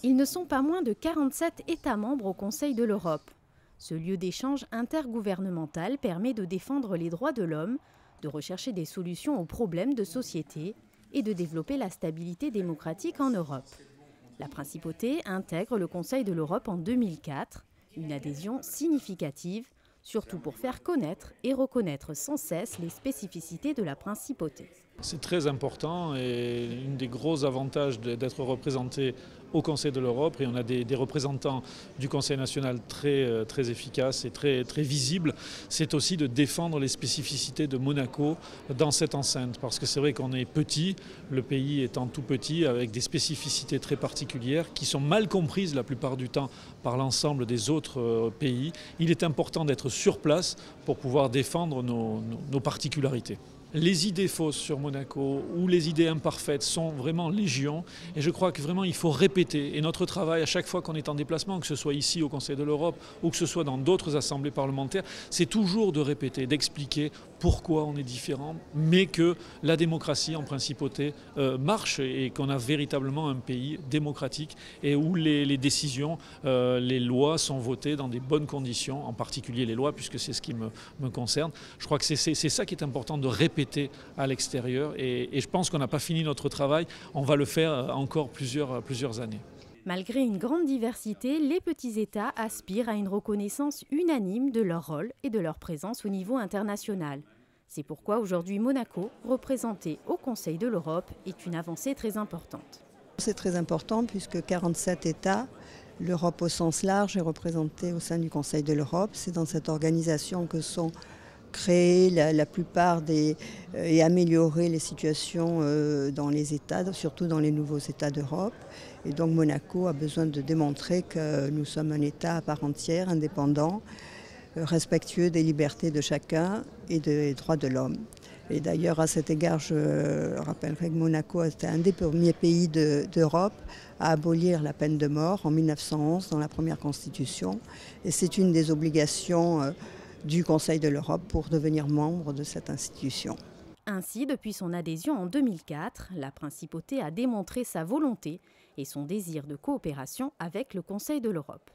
Ils ne sont pas moins de 47 États membres au Conseil de l'Europe. Ce lieu d'échange intergouvernemental permet de défendre les droits de l'homme, de rechercher des solutions aux problèmes de société et de développer la stabilité démocratique en Europe. La principauté intègre le Conseil de l'Europe en 2004, une adhésion significative, surtout pour faire connaître et reconnaître sans cesse les spécificités de la principauté. C'est très important et un des gros avantages d'être représenté au Conseil de l'Europe, et on a des représentants du Conseil national très efficaces et très visibles, c'est aussi de défendre les spécificités de Monaco dans cette enceinte. Parce que c'est vrai qu'on est petit, le pays étant tout petit, avec des spécificités très particulières qui sont mal comprises la plupart du temps par l'ensemble des autres pays. Il est important d'être sur place pour pouvoir défendre nos particularités. Les idées fausses sur Monaco ou les idées imparfaites sont vraiment légion, et je crois que vraiment il faut répéter. Et notre travail à chaque fois qu'on est en déplacement, que ce soit ici au Conseil de l'Europe ou que ce soit dans d'autres assemblées parlementaires, c'est toujours de répéter, d'expliquer pourquoi on est différent, mais que la démocratie en principauté marche et qu'on a véritablement un pays démocratique et où les décisions, les lois sont votées dans des bonnes conditions, en particulier les lois, puisque c'est ce qui me concerne. Je crois que c'est ça qui est important de répéter à l'extérieur, et je pense qu'on n'a pas fini notre travail, on va le faire encore plusieurs années. Malgré une grande diversité, les petits États aspirent à une reconnaissance unanime de leur rôle et de leur présence au niveau international. C'est pourquoi aujourd'hui Monaco, représenté au Conseil de l'Europe, est une avancée très importante. C'est très important puisque 47 États, l'Europe au sens large est représentée au sein du Conseil de l'Europe. C'est dans cette organisation que sont créer la plupart et améliorer les situations dans les États, surtout dans les nouveaux États d'Europe. Et donc Monaco a besoin de démontrer que nous sommes un État à part entière, indépendant, respectueux des libertés de chacun et des droits de l'homme. Et d'ailleurs, à cet égard, je rappellerai que Monaco était un des premiers pays d'Europe à abolir la peine de mort en 1911 dans la première Constitution. Et c'est une des obligations du Conseil de l'Europe pour devenir membre de cette institution. Ainsi, depuis son adhésion en 2004, la principauté a démontré sa volonté et son désir de coopération avec le Conseil de l'Europe.